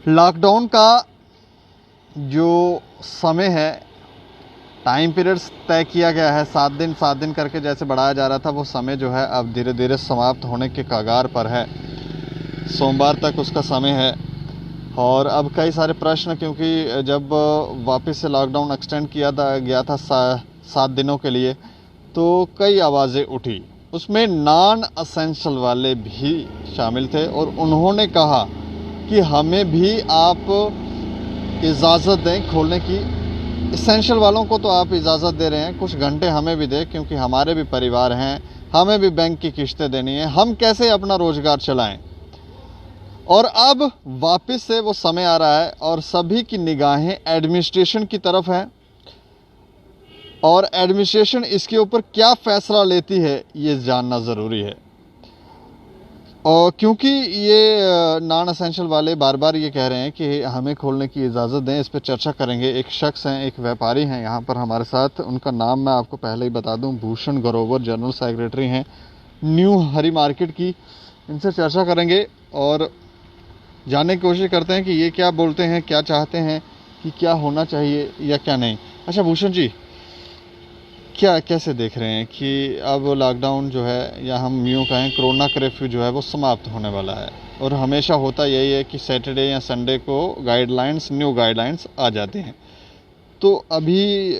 Lockdown का जो समय है, टाइम पीरियड्स तय किया गया है, 7 दिन करके जैसे बढ़ाया जा रहा था, वो समय जो है अब धीरे धीरे समाप्त होने के कगार पर है। सोमवार तक उसका समय है और अब कई सारे प्रश्न, क्योंकि जब वापस से लॉकडाउन एक्सटेंड किया गया था 7 दिनों के लिए, तो कई आवाज़ें उठी। उसमें नॉन असेंशियल वाले भी शामिल थे और उन्होंने कहा कि हमें भी आप इजाज़त दें खोलने की। इसेंशियल वालों को तो आप इजाज़त दे रहे हैं, कुछ घंटे हमें भी दें, क्योंकि हमारे भी परिवार हैं, हमें भी बैंक की किश्तें देनी है, हम कैसे अपना रोज़गार चलाएं। और अब वापस से वो समय आ रहा है और सभी की निगाहें एडमिनिस्ट्रेशन की तरफ हैं और एडमिनिस्ट्रेशन इसके ऊपर क्या फ़ैसला लेती है ये जानना ज़रूरी है। और क्योंकि ये नॉन असेंशियल वाले बार बार ये कह रहे हैं कि हमें खोलने की इजाज़त दें, इस पर चर्चा करेंगे। एक शख्स हैं, एक व्यापारी हैं यहाँ पर हमारे साथ, उनका नाम मैं आपको पहले ही बता दूं, भूषण ग्रोवर, जनरल सेक्रेटरी हैं न्यू हरी मार्केट की। इनसे चर्चा करेंगे और जानने की कोशिश करते हैं कि ये क्या बोलते हैं, क्या चाहते हैं, कि क्या होना चाहिए या क्या नहीं। अच्छा भूषण जी, क्या कैसे देख रहे हैं कि अब लॉकडाउन जो है, या हम यूँ कहें कोरोना कर्फ्यू जो है वो समाप्त होने वाला है, और हमेशा होता यही है कि सैटरडे या संडे को न्यू गाइडलाइंस आ जाते हैं। तो अभी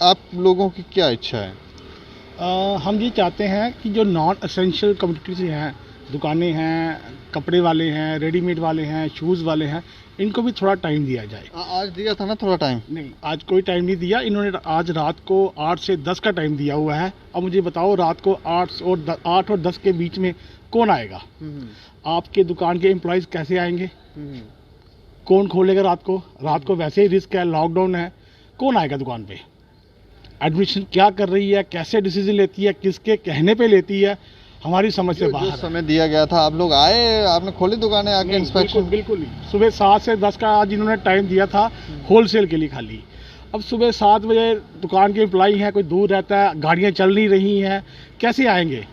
आप लोगों की क्या इच्छा है? हम ये चाहते हैं कि जो नॉन एसेंशियल कम्युनिटी हैं, दुकानें हैं, कपड़े वाले हैं, रेडीमेड वाले हैं, शूज़ वाले हैं, इनको भी थोड़ा टाइम दिया जाए। आज दिया था ना थोड़ा टाइम? नहीं, आज कोई टाइम नहीं दिया इन्होंने। आज रात को 8 से 10 का टाइम दिया हुआ है। अब मुझे बताओ, रात को 8 और 10 के बीच में कौन आएगा? आपके दुकान के एम्प्लॉयज़ कैसे आएंगे? कौन खोलेगा रात को? रात को वैसे ही रिस्क है, लॉकडाउन है, कौन आएगा दुकान पे? एडमिशन क्या कर रही है, कैसे डिसीजन लेती है, किसके कहने पे लेती है, हमारी समझ से बाहर जो है। समय दिया गया था, आप लोग आए, आपने खोली दुकानें आके इंस्पेक्शन? बिल्कुल नहीं। सुबह 7 से 10 का आज इन्होंने टाइम दिया था होलसेल के लिए खाली। अब सुबह 7 बजे दुकान के एम्प्लॉई हैं, कोई दूर रहता है, गाड़ियां चल नहीं रही हैं, कैसे आएंगे?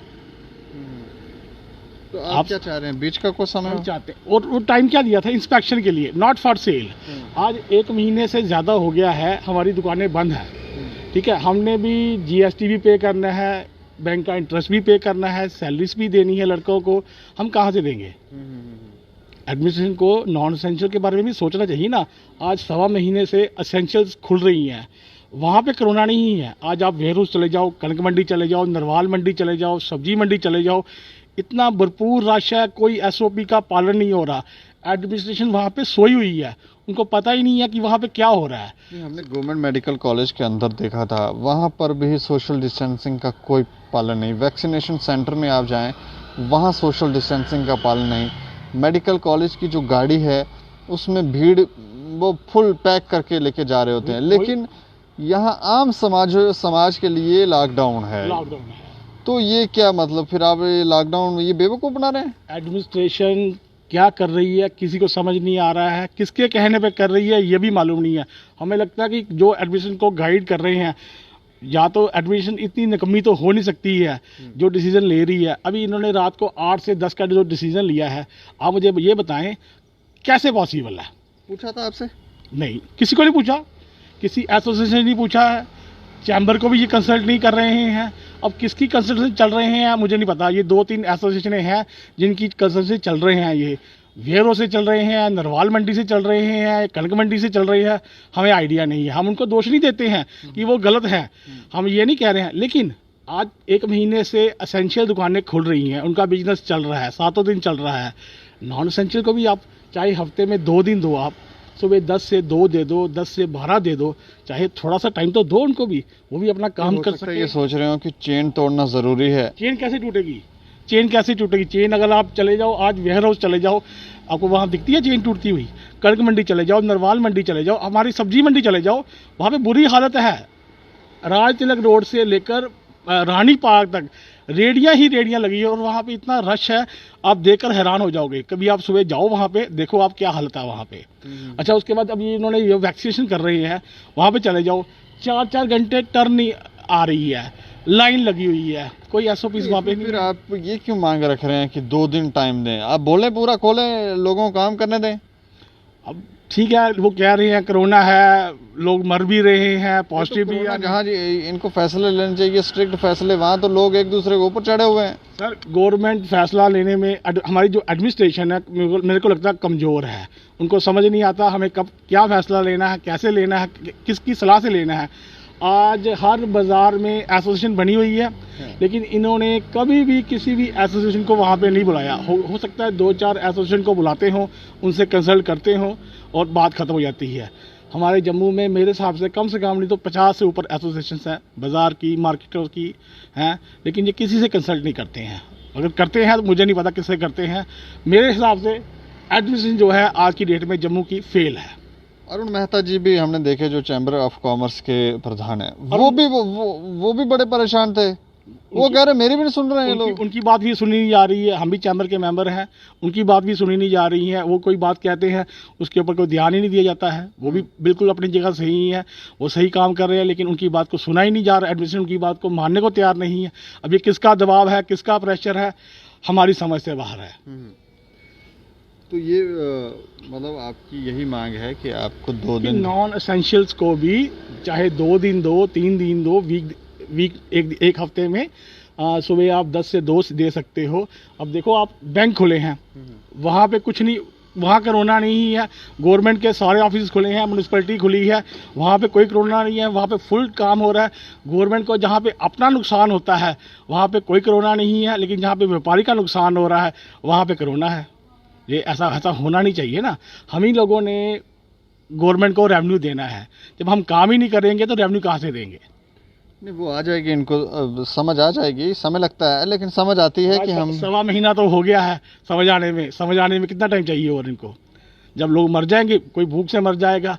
तो आप क्या चाह रहे हैं, बीच का कोई समय हम चाहते हैं। और वो टाइम क्या दिया था? इंस्पेक्शन के लिए, नॉट फॉर सेल। आज 1 महीने से ज़्यादा हो गया है, हमारी दुकानें बंद हैं। ठीक है, हमने भी जीएसटी भी पे करना है, बैंक का इंटरेस्ट भी पे करना है, सैलरीज भी देनी है लड़कों को, हम कहाँ से देंगे? एडमिनिस्ट्रेशन को नॉन एसेंशियल के बारे में भी सोचना चाहिए ना। आज 1.25 महीने से एसेंशियल्स खुल रही हैं, वहाँ पे कोरोना नहीं है। आज आप वेयर हाउस चले जाओ, कनक मंडी चले जाओ, नरवाल मंडी चले जाओ, सब्जी मंडी चले जाओ, इतना भरपूर रश है, कोई एसओपी का पालन नहीं हो रहा। एडमिनिस्ट्रेशन वहाँ पे सोई हुई है, उनको पता ही नहीं है कि वहाँ पे क्या हो रहा है। हमने गवर्नमेंट मेडिकल कॉलेज के अंदर देखा था, वहाँ पर भी सोशल डिस्टेंसिंग का कोई पालन नहीं। वैक्सीनेशन सेंटर में आप जाएं, वहाँ सोशल डिस्टेंसिंग का पालन नहीं। मेडिकल कॉलेज की जो गाड़ी है उसमें भीड़ वो फुल पैक करके लेके जा रहे होते हैं, लेकिन यहाँ आम समाज के लिए लॉकडाउन है। तो ये क्या मतलब, फिर आप ये लॉकडाउन ये बेवकूफ़ बना रहे हैं? एडमिनिस्ट्रेशन क्या कर रही है किसी को समझ नहीं आ रहा है, किसके कहने पे कर रही है ये भी मालूम नहीं है। हमें लगता है कि जो एडमिनिस्ट्रेशन को गाइड कर रहे हैं, या तो एडमिनिस्ट्रेशन इतनी निकम्मी तो हो नहीं सकती है जो डिसीजन ले रही है। अभी इन्होंने रात को 8 से 10 का जो डिसीजन लिया है, आप मुझे ये बताएं कैसे पॉसिबल है? पूछा था आपसे? नहीं, किसी को नहीं पूछा, किसी एसोसिएशन ने नहीं पूछा है, चैम्बर को भी ये कंसल्ट नहीं कर रहे हैं। अब किसकी कंसल्टेशन चल रहे हैं मुझे नहीं पता। ये 2-3 एसोसिएशनें हैं जिनकी कंसल्टेशन चल रहे हैं, ये वेयरों से चल रहे हैं, नरवाल मंडी से चल रहे हैं, कनक मंडी से चल रहे हैं, हमें आइडिया नहीं है। हम उनको दोष नहीं देते हैं कि वो गलत है, हम ये नहीं कह रहे हैं। लेकिन आज 1 महीने से एसेंशियल दुकानें खुल रही हैं, उनका बिजनेस चल रहा है, 7 दिन चल रहा है। नॉन एसेंशियल को भी आप चाहे हफ्ते में 2 दिन दो, आप सुबह 10 से 2 दे दो, 10 से 12 दे दो, चाहे थोड़ा सा टाइम तो दो उनको भी, वो भी अपना काम कर सकते हैं। ये सोच रहे हो कि चेन तोड़ना ज़रूरी है? चेन कैसे टूटेगी? चेन कैसे टूटेगी? चेन अगर आप चले जाओ, आज वेयर हाउस चले जाओ, आपको वहाँ दिखती है चेन टूटती हुई। कनक मंडी चले जाओ, नरवाल मंडी चले जाओ, हमारी सब्जी मंडी चले जाओ, वहाँ पे बुरी हालत है। राज तिलक रोड से लेकर रानी पार्क तक रेडियाँ ही रेडियाँ लगी है और वहाँ पे इतना रश है, आप देखकर हैरान हो जाओगे। कभी आप सुबह जाओ वहाँ पे, देखो आप क्या हालत है वहाँ पे। अच्छा, उसके बाद अभी इन्होंने ये वैक्सीनेशन कर रहे हैं, वहाँ पे चले जाओ, 4-4 घंटे टर्न नहीं आ रही है, लाइन लगी हुई है, कोई एसओपी वहाँ पे नहीं। फिर आप ये क्यों मांग रख रहे हैं कि 2 दिन टाइम दें? आप बोले पूरा खोलें, लोगों को काम करने दें। अब ठीक है, वो कह रहे हैं कोरोना है, लोग मर भी रहे हैं, पॉजिटिव भी कोरोना है। जहाँ जी इनको फैसले लेने चाहिए, स्ट्रिक्ट फैसले, वहाँ तो लोग एक दूसरे के ऊपर चढ़े हुए हैं। सर गवर्नमेंट फैसला लेने में हमारी जो एडमिनिस्ट्रेशन है मेरे को लगता है कमज़ोर है। उनको समझ नहीं आता हमें कब क्या फैसला लेना है, कैसे लेना है, किसकी सलाह से लेना है। आज हर बाज़ार में एसोसिएशन बनी हुई है, लेकिन इन्होंने कभी भी किसी भी एसोसिएशन को वहाँ पे नहीं बुलाया। हो सकता है 2-4 एसोसिएशन को बुलाते हों, उनसे कंसल्ट करते हों और बात ख़त्म हो जाती है। हमारे जम्मू में मेरे हिसाब से कम नहीं तो 50 से ऊपर एसोसिएशंस हैं, बाज़ार की, मार्केटर्स की हैं, लेकिन ये किसी से कंसल्ट नहीं करते हैं। अगर करते हैं तो मुझे नहीं पता किससे करते हैं। मेरे हिसाब से एडमिनिस्ट्रेशन जो है आज की डेट में जम्मू की फेल है। अरुण मेहता जी भी हमने देखे, जो चैम्बर ऑफ कॉमर्स के प्रधान है, वो भी बड़े परेशान थे। वो कह रहे मेरी भी नहीं सुन रहे हैं लोग। उनकी बात भी सुनी नहीं जा रही है। हम भी चैम्बर के मेंबर हैं, उनकी बात भी सुनी नहीं जा रही है। वो कोई बात कहते हैं उसके ऊपर कोई ध्यान ही नहीं दिया जाता है। वो भी बिल्कुल अपनी जगह सही है, वो सही काम कर रहे हैं, लेकिन उनकी बात को सुना ही नहीं जा रहा। एडमिनिस्ट्रेशन उनकी बात को मानने को तैयार नहीं है। अब ये किसका दबाव है, किसका प्रेशर है, हमारी समझ से बाहर है। तो ये मतलब आपकी यही मांग है कि आपको 2 दिन नॉन एसेंशियल्स को भी चाहे 2 दिन दो, 3 दिन दो, वीक एक हफ्ते में सुबह आप 10 से 2 दे सकते हो। अब देखो आप बैंक खुले हैं, वहाँ पे कुछ नहीं, वहाँ कोरोना नहीं है। गवर्नमेंट के सारे ऑफिस खुले हैं, म्यूनसिपैलिटी खुली है, वहाँ पे कोई कोरोना नहीं है, वहाँ पे फुल काम हो रहा है। गवर्नमेंट को जहाँ पे अपना नुकसान होता है वहाँ पे कोई कोरोना नहीं है, लेकिन जहाँ पे व्यापारी का नुकसान हो रहा है वहाँ पे कोरोना है। ये ऐसा होना नहीं चाहिए ना। हम ही लोगों ने गवर्नमेंट को रेवेन्यू देना है, जब हम काम ही नहीं करेंगे तो रेवेन्यू कहाँ से देंगे। नहीं, वो आ जाएगी, इनको समझ आ जाएगी, समय लगता है लेकिन समझ आती है कि हम 1.25 महीना तो हो गया है समझ आने में कितना टाइम चाहिए और इनको। जब लोग मर जाएंगे, कोई भूख से मर जाएगा,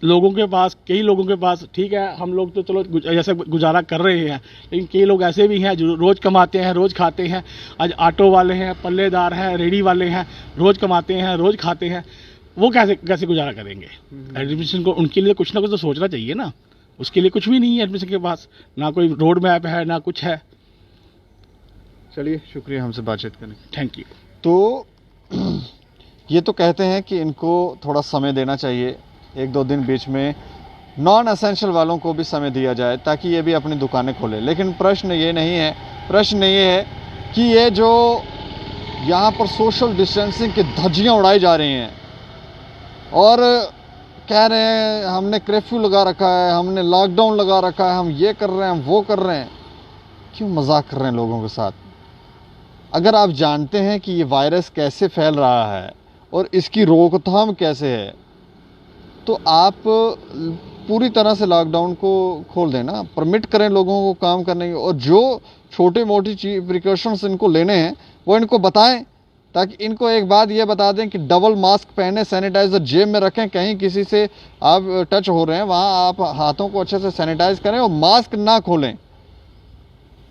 लोगों के पास, कई लोगों के पास, ठीक है हम लोग तो चलो जैसे गुजारा कर रहे हैं, लेकिन कई लोग ऐसे भी हैं जो रोज़ कमाते हैं, रोज़ खाते हैं। आज ऑटो वाले हैं, पल्लेदार हैं, रेडी वाले हैं, रोज़ कमाते हैं, रोज़ खाते हैं, वो कैसे गुजारा करेंगे। एडमिनिस्ट्रेशन को उनके लिए कुछ ना कुछ तो सोचना चाहिए ना। उसके लिए कुछ भी नहीं है एडमिनिस्ट्रेशन के पास, ना कोई रोड मैप है, ना कुछ है। चलिए, शुक्रिया हमसे बातचीत करने के। Thank you. तो ये तो कहते हैं कि इनको थोड़ा समय देना चाहिए, 1-2 दिन बीच में नॉन एसेंशियल वालों को भी समय दिया जाए ताकि ये भी अपनी दुकानें खोलें। लेकिन प्रश्न ये नहीं है, प्रश्न ये है कि ये जो यहाँ पर सोशल डिस्टेंसिंग की धज्जियाँ उड़ाई जा रही हैं और कह रहे हैं हमने कर्फ्यू लगा रखा है, हमने लॉकडाउन लगा रखा है, हम ये कर रहे हैं, हम वो कर रहे हैं, क्यों मजाक कर रहे हैं लोगों के साथ? अगर आप जानते हैं कि ये वायरस कैसे फैल रहा है और इसकी रोकथाम कैसे है, तो आप पूरी तरह से लॉकडाउन को खोल देना, परमिट करें लोगों को काम करने की, और जो छोटी मोटी प्रिकॉशंस इनको लेने हैं वो इनको बताएं, ताकि इनको एक बात ये बता दें कि डबल मास्क पहने, सैनिटाइज़र जेब में रखें, कहीं किसी से आप टच हो रहे हैं वहाँ आप हाथों को अच्छे से सैनिटाइज करें और मास्क ना खोलें।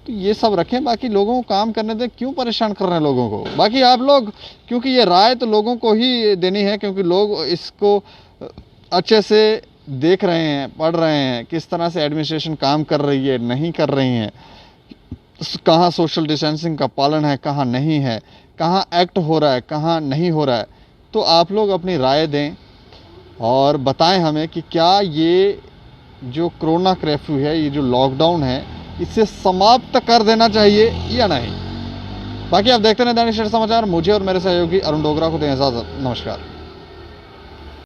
तो ये सब रखें, बाकी लोगों को काम करने दें, क्यों परेशान कर रहे हैं लोगों को? बाकी आप लोग, क्योंकि ये राय तो लोगों को ही देनी है, क्योंकि लोग इसको अच्छे से देख रहे हैं, पढ़ रहे हैं, किस तरह से एडमिनिस्ट्रेशन काम कर रही है, नहीं कर रही है, कहाँ सोशल डिस्टेंसिंग का पालन है, कहाँ नहीं है, कहाँ एक्ट हो रहा है, कहाँ नहीं हो रहा है। तो आप लोग अपनी राय दें और बताएं हमें कि क्या ये जो कोरोना कर्फ्यू है, ये जो लॉकडाउन है, इसे समाप्त कर देना चाहिए या नहीं। बाकी आप देखते रहें दैनिक सवेरा समाचार। मुझे और मेरे सहयोगी अरुण डोगरा को दें इजाज़त। नमस्कार।